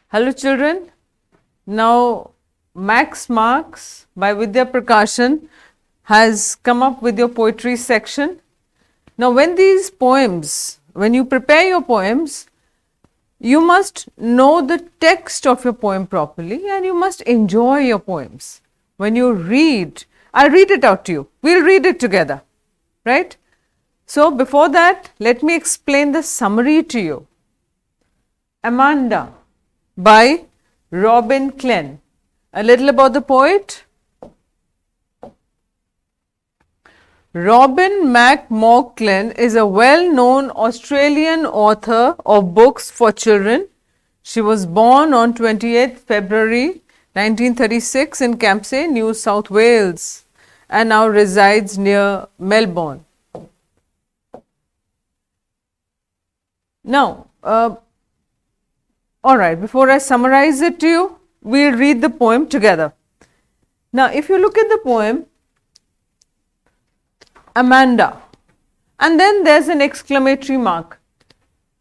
Hello children, now Maxx Marks by Vidya Prakashan has come up with your poetry section. Now when you prepare your poems, you must know the text of your poem properly and you must enjoy your poems. When you read, I'll read it out to you, we'll read it together, right? So before that, let me explain the summary to you. Amanda by Robin Klein. A little about the poet. Robin Klein is a well-known Australian author of books for children. She was born on 28th February 1936 in Campsie, New South Wales, and now resides near Melbourne. Now, all right, before I summarize it to you, we'll read the poem together. Now, if you look at the poem, Amanda, and then there's an exclamatory mark.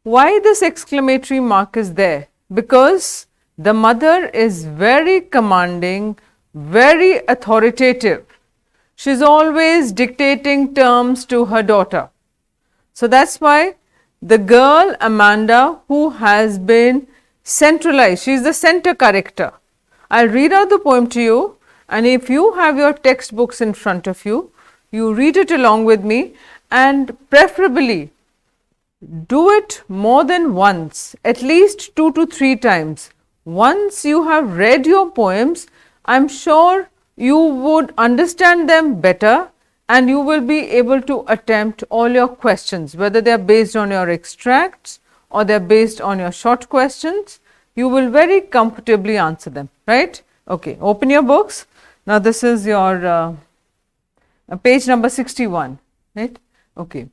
Why this exclamatory mark is there? Because the mother is very commanding, very authoritative. She's always dictating terms to her daughter. So that's why the girl Amanda, who has been centralized, she is the center character. I'll read out the poem to you, and if you have your textbooks in front of you, you read it along with me, and preferably do it more than once, at least 2 to 3 times. Once you have read your poems, I'm sure you would understand them better and you will be able to attempt all your questions, whether they are based on your extracts or they are based on your short questions. You will very comfortably answer them, right? Okay, open your books. Now this is your page number 61, right? Okay.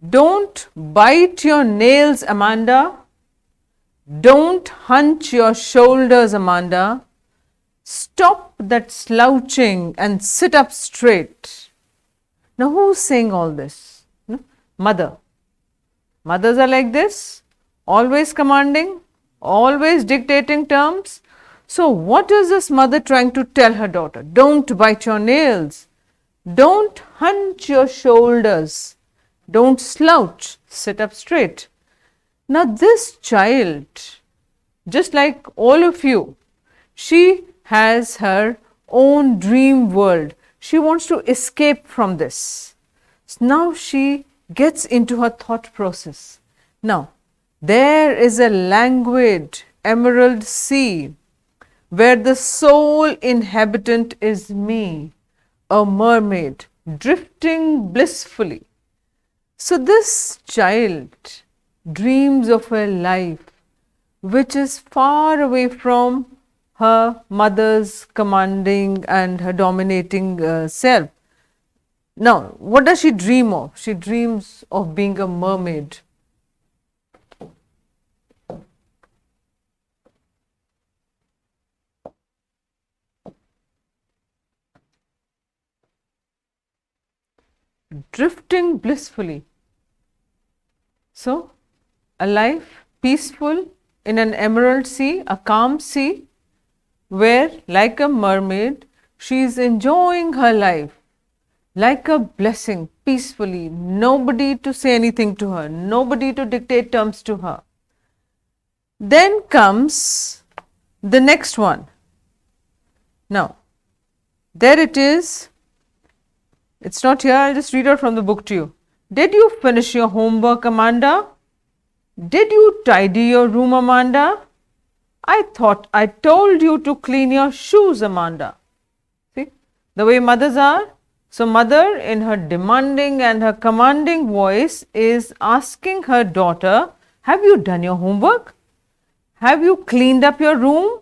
Don't bite your nails, Amanda. Don't hunch your shoulders, Amanda. Stop that slouching and sit up straight. Now who's saying all this? No? Mother. Mothers are like this, always commanding, always dictating terms. So what is this mother trying to tell her daughter? Don't bite your nails. Don't hunch your shoulders. Don't slouch, sit up straight. Now this child, just like all of you, she has her own dream world. She wants to escape from this. So now she gets into her thought process. Now, there is a languid emerald sea where the sole inhabitant is me, a mermaid drifting blissfully. So this child dreams of a life which is far away from her mother's commanding and her dominating self. Now, what does she dream of? She dreams of being a mermaid. Drifting blissfully. So, a life peaceful in an emerald sea, a calm sea, where like a mermaid, she is enjoying her life like a blessing, peacefully, nobody to say anything to her, nobody to dictate terms to her. Then comes the next one. Now, there it is. It's not here, I'll just read out from the book to you. Did you finish your homework, Amanda? Did you tidy your room, Amanda? I thought I told you to clean your shoes, Amanda. See, the way mothers are. So, mother in her demanding and her commanding voice is asking her daughter, have you done your homework? Have you cleaned up your room?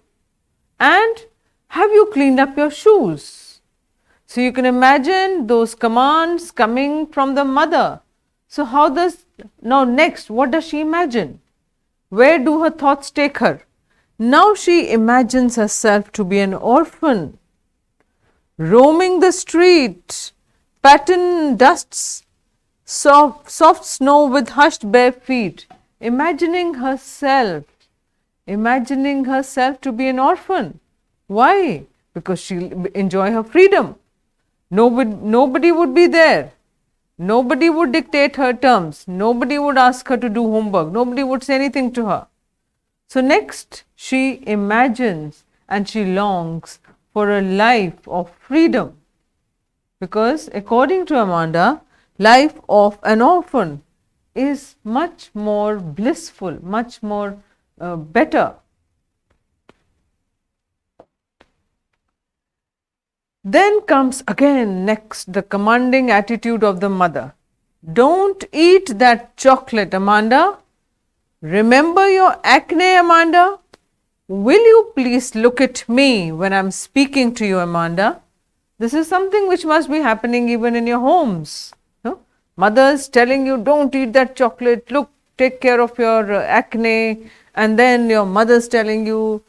And have you cleaned up your shoes? So, you can imagine those commands coming from the mother. So, now next, what does she imagine? Where do her thoughts take her? Now she imagines herself to be an orphan, roaming the street, pattern dusts, soft snow with hushed bare feet, imagining herself imagining herself to be an orphan. Why? Because she'll enjoy her freedom. Nobody would be there. Nobody would dictate her terms. Nobody would ask her to do homework. Nobody would say anything to her. So next, she imagines and she longs for a life of freedom. Because according to Amanda, life of an orphan is much more blissful, much more better. Then comes again next the commanding attitude of the mother. Don't eat that chocolate, Amanda. Remember your acne, Amanda. Will you please look at me when I am speaking to you, Amanda? This is something which must be happening even in your homes. No? Mothers telling you, don't eat that chocolate, look, take care of your acne, and then your mother's telling you,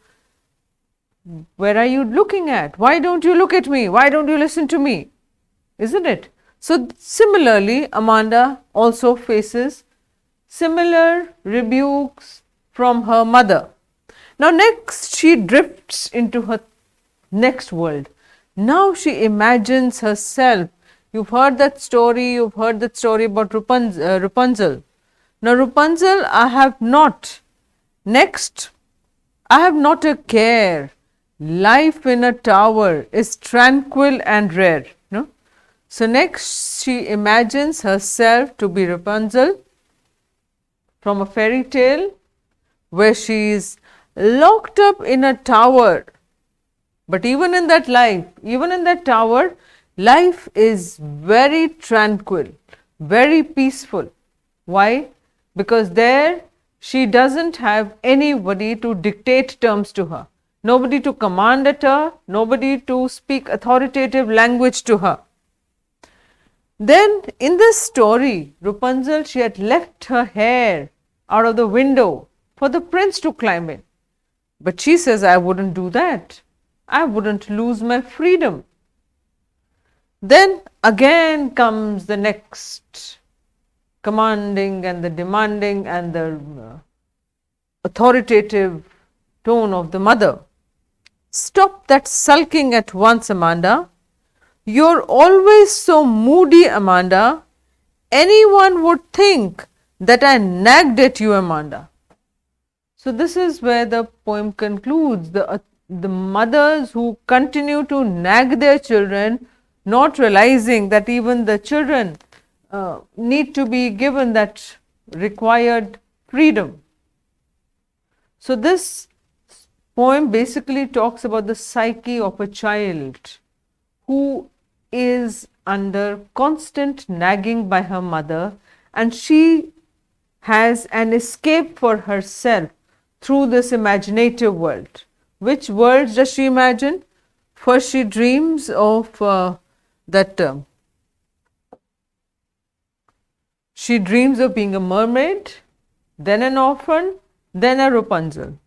where are you looking at? Why don't you look at me? Why don't you listen to me? Isn't it? So, similarly, Amanda also faces similar rebukes from her mother. Now, next she drifts into her next world. Now she imagines herself. You've heard that story about Rapunzel. Now, Rapunzel, I have not. Next, I have not a care. Life in a tower is tranquil and rare. No? So, next she imagines herself to be Rapunzel from a fairy tale where she is locked up in a tower. But even in that tower, life is very tranquil, very peaceful. Why? Because there she doesn't have anybody to dictate terms to her. Nobody to command at her, nobody to speak authoritative language to her. Then in this story, Rapunzel, she had left her hair out of the window for the prince to climb in. But she says, I wouldn't do that. I wouldn't lose my freedom. Then again comes the next commanding and the demanding and the authoritative tone of the mother. Stop that sulking at once, Amanda. You're always so moody, Amanda. Anyone would think that I nagged at you, Amanda. So this is where the poem concludes. The mothers who continue to nag their children, not realizing that even the children need to be given that required freedom. So this poem basically talks about the psyche of a child who is under constant nagging by her mother, and she has an escape for herself through this imaginative world. Which worlds does she imagine? First, she dreams of she dreams of being a mermaid, then an orphan, then a Rapunzel.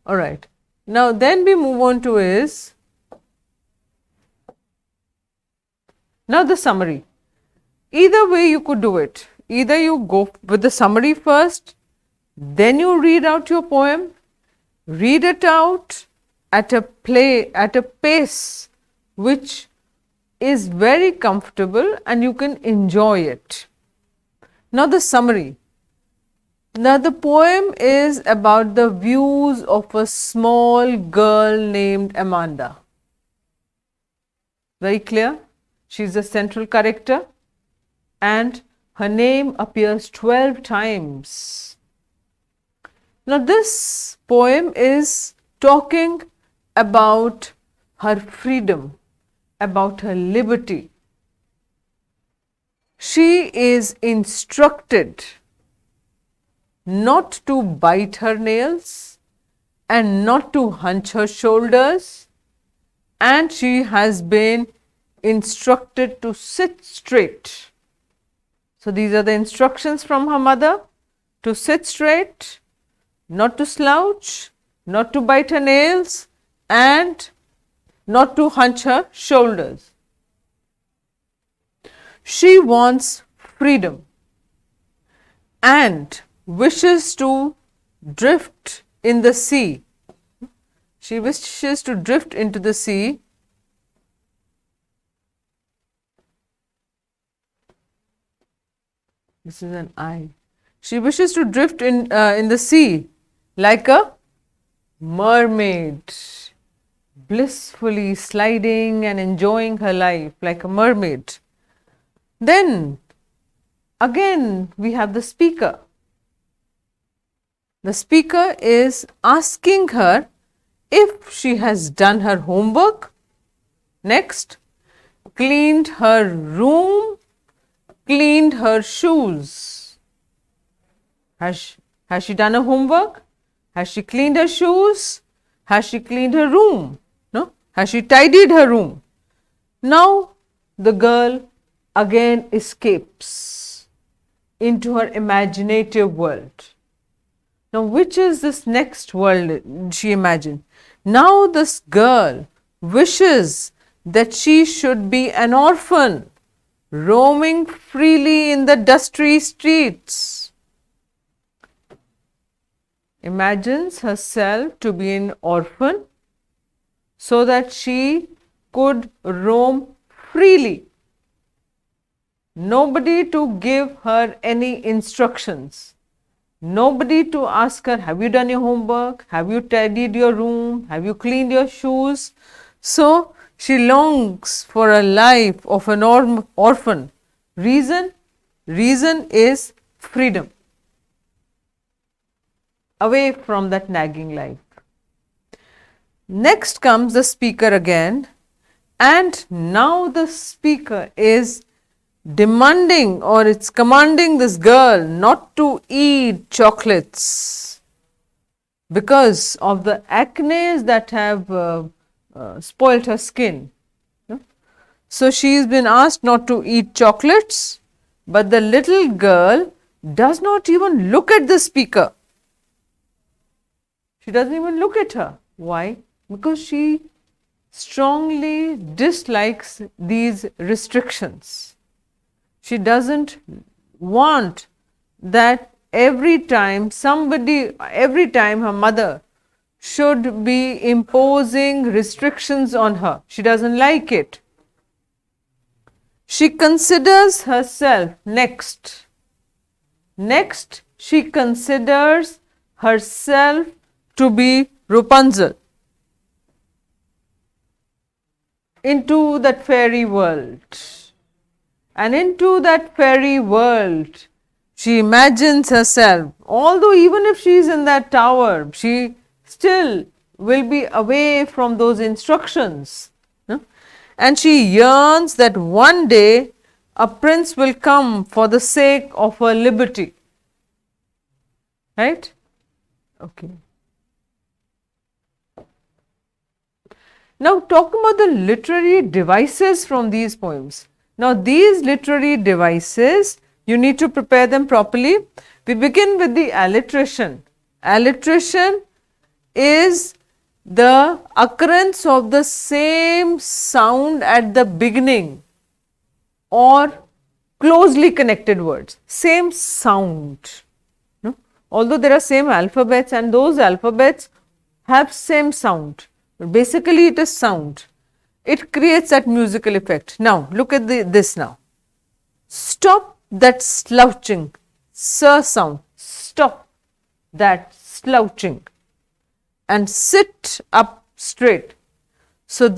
All right. Now, then we move on to now the summary. Either way you could do it. Either you go with the summary first, then you read out your poem, read it out at a pace which is very comfortable and you can enjoy it. Now the summary. Now the poem is about the views of a small girl named Amanda. Very clear? She is the central character and her name appears 12 times. Now this poem is talking about her freedom, about her liberty. She is instructed not to bite her nails and not to hunch her shoulders, and she has been instructed to sit straight. So these are the instructions from her mother: to sit straight, not to slouch, not to bite her nails, and not to hunch her shoulders. She wants freedom and wishes to drift in the sea. She wishes to drift into the sea. This is an I. She wishes to drift in the sea like a mermaid, blissfully sliding and enjoying her life like a mermaid. Then again we have the speaker. The speaker is asking her if she has done her homework. Next, cleaned her room, cleaned her shoes. Has she done her homework? Has she cleaned her shoes? Has she cleaned her room? No? Has she tidied her room? Now the girl again escapes into her imaginative world. Now, which is this next world she imagined? Now this girl wishes that she should be an orphan, roaming freely in the dusty streets. Imagines herself to be an orphan so that she could roam freely. Nobody to give her any instructions. Nobody to ask her, have you done your homework? Have you tidied your room? Have you cleaned your shoes? So she longs for a life of an orphan. Reason is freedom. Away from that nagging life. Next comes the speaker again, and now the speaker is demanding, or it's commanding this girl not to eat chocolates because of the acne that have spoilt her skin. So she's been asked not to eat chocolates, but the little girl does not even look at the speaker. She doesn't even look at her. Why? Because she strongly dislikes these restrictions. She doesn't want that every time her mother should be imposing restrictions on her. She doesn't like it. She considers herself next. Next, she considers herself to be Rapunzel into that fairy world. And into that fairy world, she imagines herself, although even if she is in that tower, she still will be away from those instructions. And she yearns that one day a prince will come for the sake of her liberty. Right? Okay. Now, talk about the literary devices from these poems. Now, these literary devices, you need to prepare them properly. We begin with the alliteration. Alliteration is the occurrence of the same sound at the beginning or closely connected words. Same sound. No? Although there are same alphabets and those alphabets have same sound. But basically it is sound. It creates that musical effect. Now, look at this now. Stop that slouching, sir sound. Stop that slouching and sit up straight. So,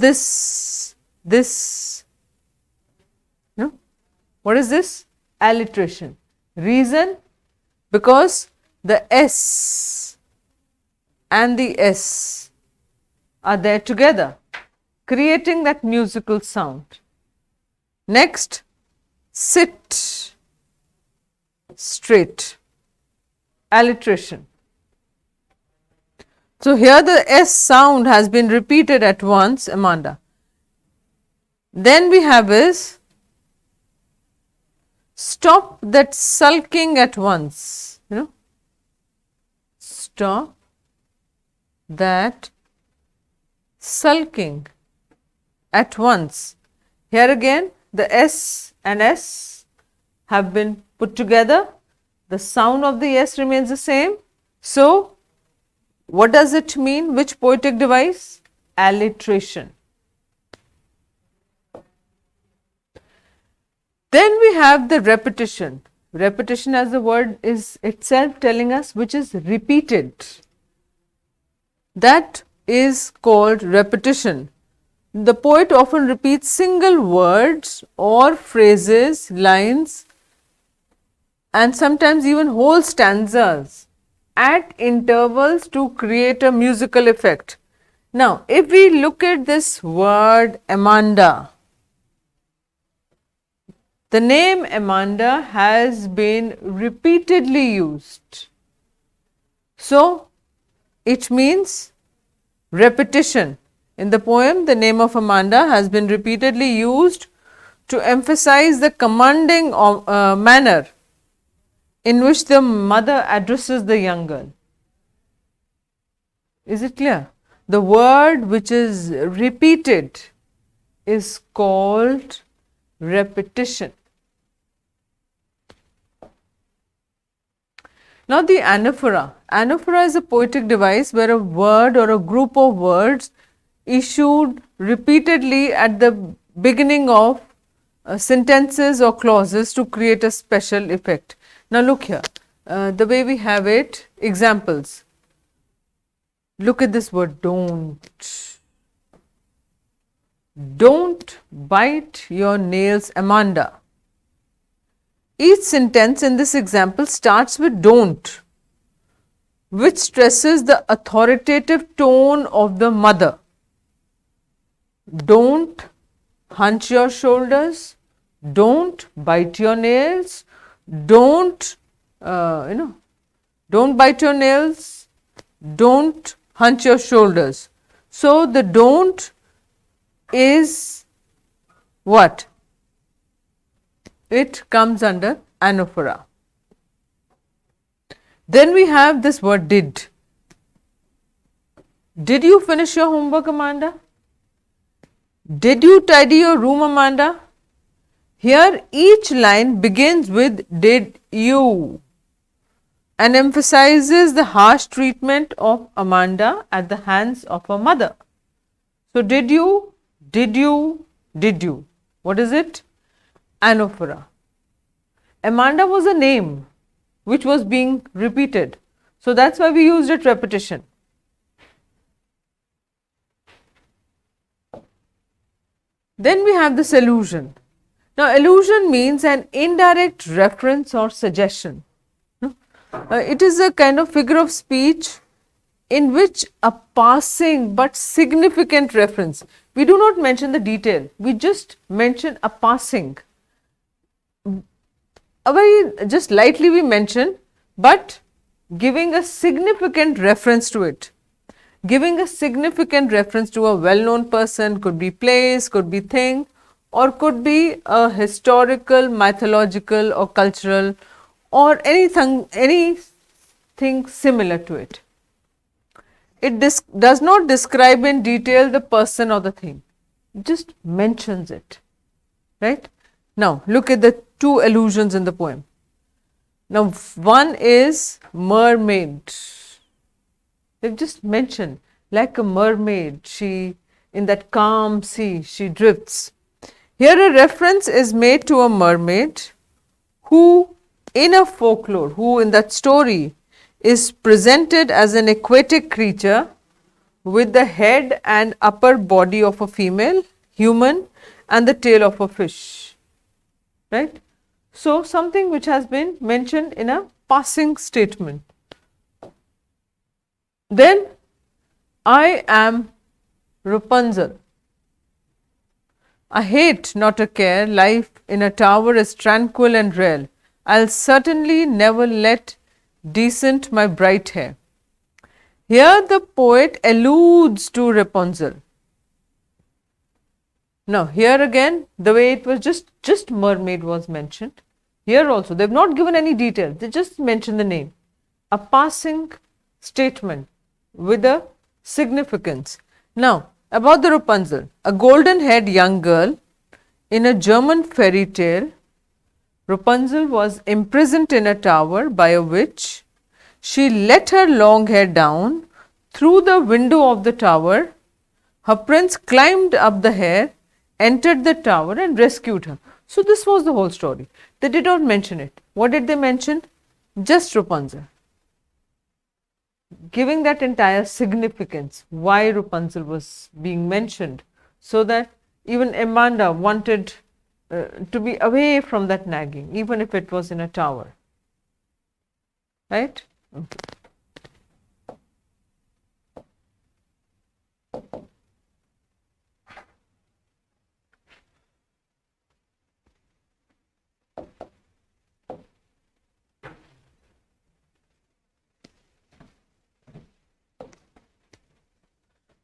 no? What is this? Alliteration. Reason? Because the S and the S are there together, creating that musical sound. Next, sit straight, alliteration. So, here the S sound has been repeated at once, Amanda. Then we have is stop that sulking at once, stop that sulking at once. Here again the S and S have been put together, the sound of the S remains the same. So, What does it mean? Which poetic device? Alliteration. Then we have the repetition. Repetition, as the word is itself telling us, which is repeated. That is called repetition. The poet often repeats single words or phrases, lines, and sometimes even whole stanzas at intervals to create a musical effect. Now, if we look at this word Amanda, the name Amanda has been repeatedly used. So, it means repetition. In the poem, the name of Amanda has been repeatedly used to emphasize the commanding manner in which the mother addresses the young girl. Is it clear? The word which is repeated is called repetition. Now, the anaphora. Anaphora is a poetic device where a word or a group of words issued repeatedly at the beginning of sentences or clauses to create a special effect. Now, look here, the way we have it, examples. Look at this word, don't. Don't bite your nails, Amanda. Each sentence in this example starts with don't, which stresses the authoritative tone of the mother. Don't hunch your shoulders, don't bite your nails, don't bite your nails, don't hunch your shoulders. So, the don't is what? It comes under anaphora. Then we have this word did. Did you finish your homework, Amanda? Did you tidy your room, Amanda? Here each line begins with did you and emphasizes the harsh treatment of Amanda at the hands of her mother. So, did you, did you, did you. What is it? Anaphora. Amanda was a name which was being repeated. So, that is why we used it repetition. Then we have this allusion. Now, allusion means an indirect reference or suggestion. It is a kind of figure of speech in which a passing but significant reference. We do not mention the detail, we just mention a passing. A very just lightly we mention, but giving a significant reference to it. Giving a significant reference to a well-known person, could be place, could be thing, or could be a historical, mythological or cultural or anything similar to it. It does not describe in detail the person or the thing, it just mentions it, right. Now, look at the two allusions in the poem. Now, one is mermaid. They've just mentioned, like a mermaid, she in that calm sea, she drifts. Here a reference is made to a mermaid who in a folklore, who in that story is presented as an aquatic creature with the head and upper body of a female human and the tail of a fish, right. So, something which has been mentioned in a passing statement. Then, I am Rapunzel. I hate, not a care, life in a tower is tranquil and rare. I'll certainly never let decent my bright hair. Here the poet alludes to Rapunzel. Now, here again, the way it was just mermaid was mentioned. Here also, they have not given any detail, they just mention the name. A passing statement with a significance. Now, about the Rapunzel, a golden-haired young girl in a German fairy tale. Rapunzel was imprisoned in a tower by a witch. She let her long hair down through the window of the tower. Her prince climbed up the hair, entered the tower and rescued her. So this was the whole story. They did not mention it. What did they mention? Just Rapunzel. Giving that entire significance, why Rapunzel was being mentioned, so that even Amanda wanted to be away from that nagging, even if it was in a tower. Right? Okay.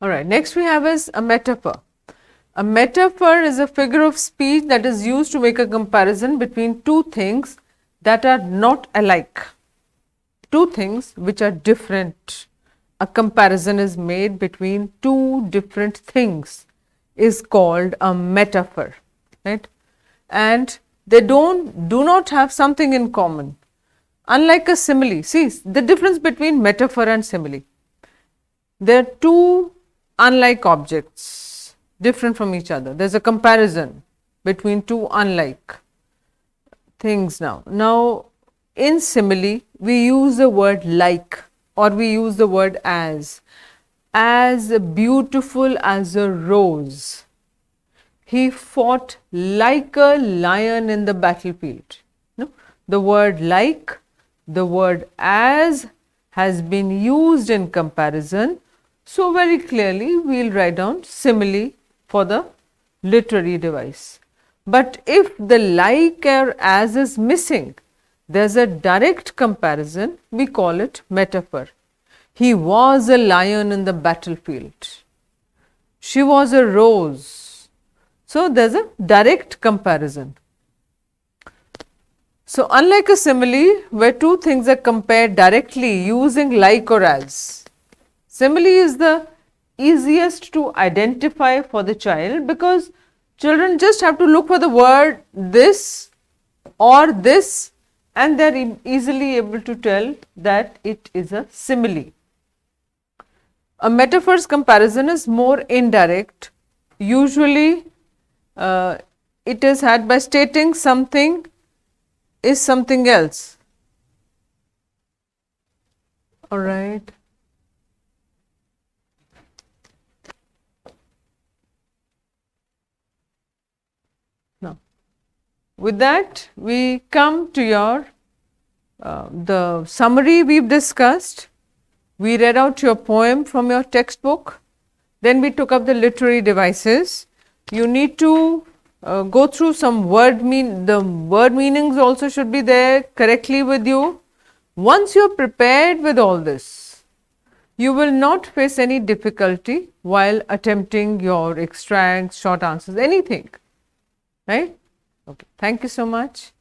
Alright, next we have is a metaphor. A metaphor is a figure of speech that is used to make a comparison between two things that are not alike. Two things which are different. A comparison is made between two different things is called a metaphor, right? And they do not have something in common. Unlike a simile, see the difference between metaphor and simile. There are two unlike objects, different from each other. There is a comparison between two unlike things now. Now, in simile, we use the word like or we use the word as beautiful as a rose. He fought like a lion in the battlefield. No? The word like, the word as has been used in comparison. So, very clearly we will write down simile for the literary device. But if the like or as is missing, there is a direct comparison, we call it metaphor. He was a lion in the battlefield. She was a rose. So, there is a direct comparison. So, unlike a simile where two things are compared directly using like or as, simile is the easiest to identify for the child because children just have to look for the word this or this and they are easily able to tell that it is a simile. A metaphor's comparison is more indirect. Usually, it is had by stating something is something else. All right. Now, with that, we come to your the summary we've discussed. We read out your poem from your textbook. Then we took up the literary devices. You need to go through some the word meanings also should be there correctly with you. Once you are prepared with all this, you will not face any difficulty while attempting your extracts, short answers, anything, right? Okay. Thank you so much.